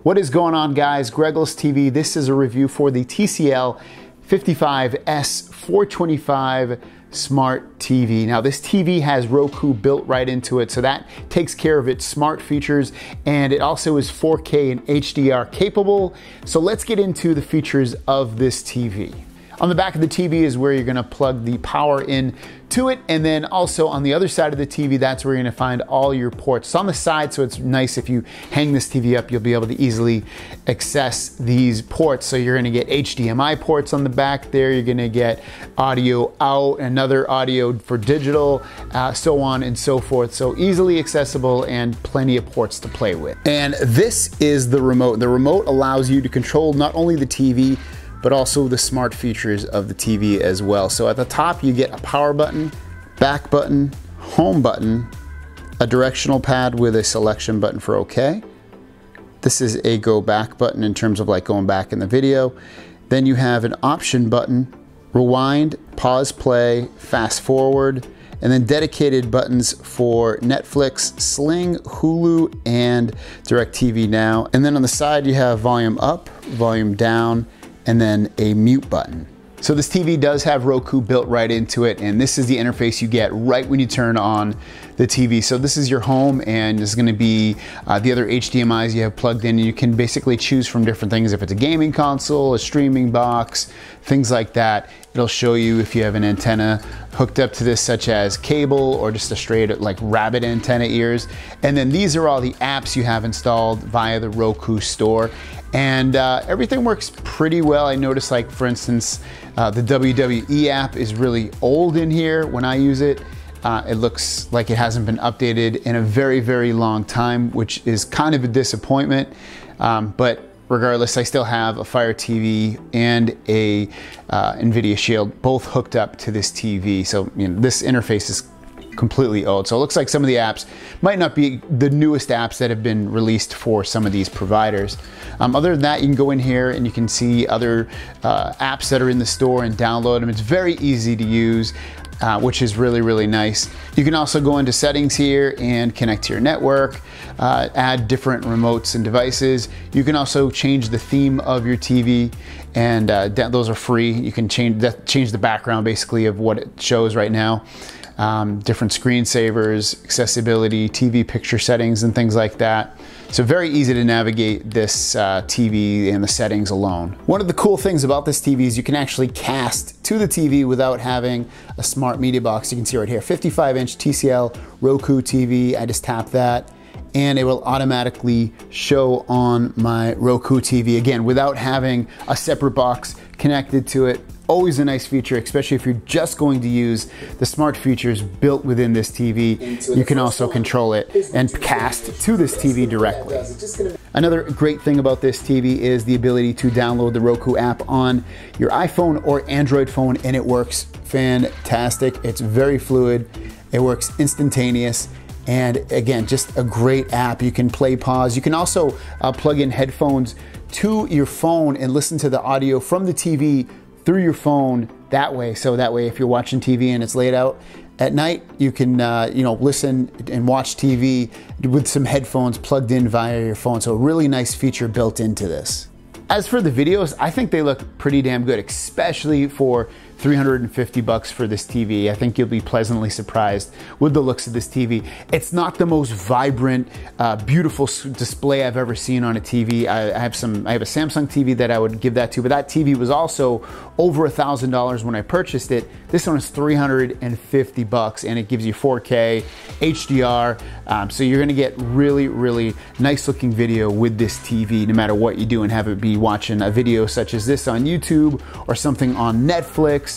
What is going on, guys? GregglesTV. This is a review for the TCL 55S425 Smart TV. Now, this TV has Roku built right into it, so that takes care of its smart features, and it also is 4K and HDR capable. So let's get into the features of this TV. On the back of the TV is where you're gonna plug the power in to it, and then also on the other side of the TV, that's where you're gonna find all your ports. It's on the side, so it's nice if you hang this TV up, you'll be able to easily access these ports. So you're gonna get HDMI ports on the back there, you're gonna get audio out, another audio for digital, so on and so forth. So easily accessible and plenty of ports to play with. And this is the remote. The remote allows you to control not only the TV, but also the smart features of the TV as well. So at the top, you get a power button, back button, home button, a directional pad with a selection button for OK. This is a go back button in terms of like going back in the video. Then you have an option button, rewind, pause, play, fast forward, and then dedicated buttons for Netflix, Sling, Hulu, and DirecTV Now. And then on the side, you have volume up, volume down, and then a mute button. So this TV does have Roku built right into it, and this is the interface you get right when you turn on the TV. So this is your home, and this is gonna be the other HDMIs you have plugged in, and you can basically choose from different things. If it's a gaming console, a streaming box, things like that. It'll show you if you have an antenna hooked up to this, such as cable or just a straight like rabbit antenna ears. And then these are all the apps you have installed via the Roku store. And everything works pretty well. I noticed, like, for instance, the WWE app is really old in here when I use it. It looks like it hasn't been updated in a very, very long time, which is kind of a disappointment. But regardless, I still have a Fire TV and a NVIDIA Shield, both hooked up to this TV. So, you know, this interface is completely old. So it looks like some of the apps might not be the newest apps that have been released for some of these providers. Other than that, you can go in here and you can see other apps that are in the store and download them. It's very easy to use, which is really, really nice. You can also go into settings here and connect to your network, add different remotes and devices. You can also change the theme of your TV, and those are free. You can change the background basically of what it shows right now. Different screensavers, accessibility, TV picture settings, and things like that. So very easy to navigate this TV and the settings alone. One of the cool things about this TV is you can actually cast to the TV without having a smart media box. You can see right here, 55-inch TCL Roku TV. I just tap that, and it will automatically show on my Roku TV, again, without having a separate box connected to it. Always a nice feature, especially if you're just going to use the smart features built within this TV. You can also control it and cast to this TV directly. Another great thing about this TV is the ability to download the Roku app on your iPhone or Android phone, and it works fantastic. It's very fluid. It works instantaneous. And again, just a great app. You can play, pause. You can also plug in headphones to your phone and listen to the audio from the TV through your phone that way. So that way, if you're watching TV and it's laid out at night, you can you know, listen and watch TV with some headphones plugged in via your phone. So a really nice feature built into this. As for the videos, I think they look pretty damn good, especially for $350 for this TV. I think you'll be pleasantly surprised with the looks of this TV. It's not the most vibrant, beautiful display I've ever seen on a TV. I have a Samsung TV that I would give that to, but that TV was also over $1,000 when I purchased it. This one is $350, and it gives you 4K, HDR, so you're gonna get really, really nice looking video with this TV, no matter what you do, and have it be watching a video such as this on YouTube or something on Netflix,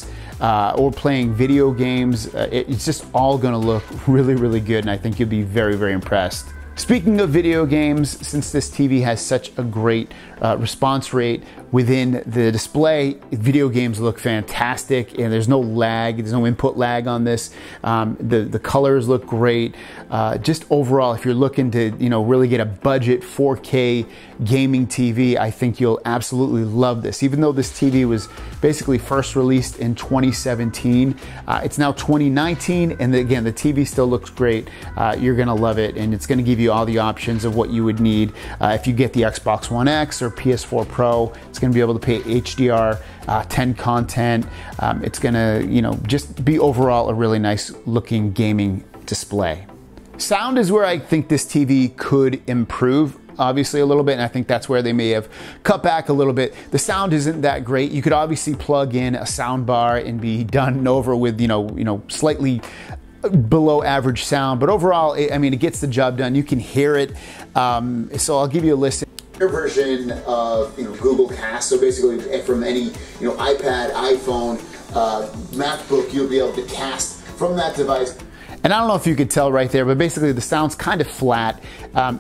or playing video games. It's just all gonna look really, really good, and I think you'll be very, very impressed. Speaking of video games, since this TV has such a great response rate within the display, video games look fantastic, and there's no lag, there's no input lag on this. The colors look great. Just overall, if you're looking to, you know, really get a budget 4K gaming TV, I think you'll absolutely love this. Even though this TV was basically first released in 2017, it's now 2019, and again, the TV still looks great. You're gonna love it, and it's gonna give you you all the options of what you would need. If you get the Xbox One X or PS4 Pro, it's gonna be able to pay HDR 10 content. It's gonna, just be overall a really nice looking gaming display. Sound is where I think this TV could improve, obviously a little bit, and I think that's where they may have cut back a little bit. The sound isn't that great. You could obviously plug in a sound bar and be done and over with, slightly below average sound, but overall, it gets the job done. You can hear it. So I'll give you a list. Your version of Google Cast. So basically, from any iPad, iPhone, MacBook, you'll be able to cast from that device. And I don't know if you could tell right there, but basically the sound's kind of flat.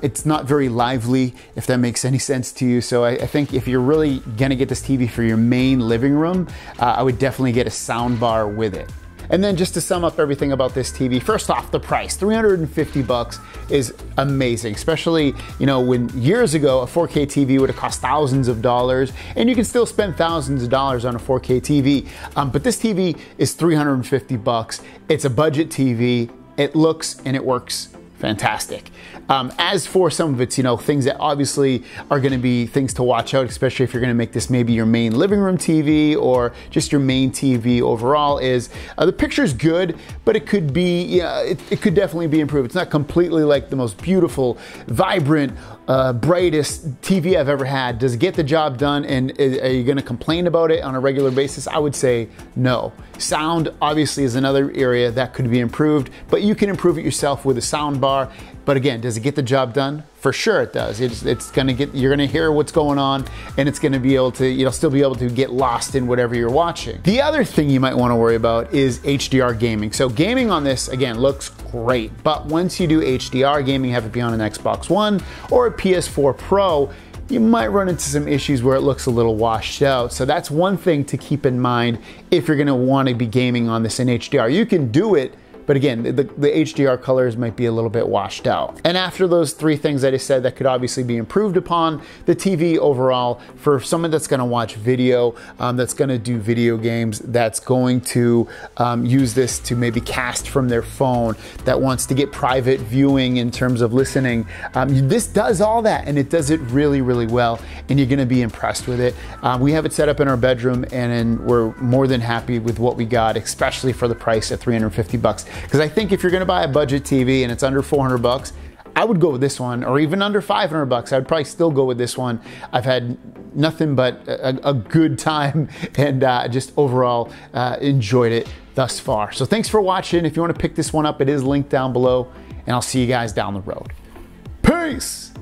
It's not very lively, if that makes any sense to you. So I think if you're really gonna get this TV for your main living room, I would definitely get a sound bar with it. And then just to sum up everything about this TV, first off, the price, $350 is amazing, especially, when years ago, a 4K TV would have cost thousands of dollars, and you can still spend thousands of dollars on a 4K TV. But this TV is $350. It's a budget TV. It looks and it works fantastic. As for some of its, things that obviously are gonna be things to watch out, especially if you're gonna make this maybe your main living room TV or just your main TV overall, is the picture's good, but it could be, it could definitely be improved. It's not completely like the most beautiful, vibrant, brightest TV I've ever had. Does it get the job done, and are you gonna complain about it on a regular basis? I would say no. Sound obviously is another area that could be improved, but you can improve it yourself with a sound bar. But again, does it get the job done? For sure it does. It's gonna you're gonna hear what's going on, and it's gonna be able to, you'll still be able to get lost in whatever you're watching. The other thing you might wanna worry about is HDR gaming. So gaming on this, again, looks great, but once you do HDR gaming, have it be on an Xbox One or a PS4 Pro, you might run into some issues where it looks a little washed out. So that's one thing to keep in mind if you're gonna wanna be gaming on this in HDR. You can do it, but again, the HDR colors might be a little bit washed out. And after those three things that I said that could obviously be improved upon, the TV overall, for someone that's gonna watch video, that's gonna do video games, that's going to use this to maybe cast from their phone, that wants to get private viewing in terms of listening, this does all that, and it does it really, really well, and you're gonna be impressed with it. We have it set up in our bedroom, and we're more than happy with what we got, especially for the price at $350. Because I think if you're gonna buy a budget TV and it's under $400, I would go with this one, or even under $500. I'd probably still go with this one. I've had nothing but a good time, and just overall enjoyed it thus far. So thanks for watching. If you wanna pick this one up, it is linked down below, and I'll see you guys down the road. Peace!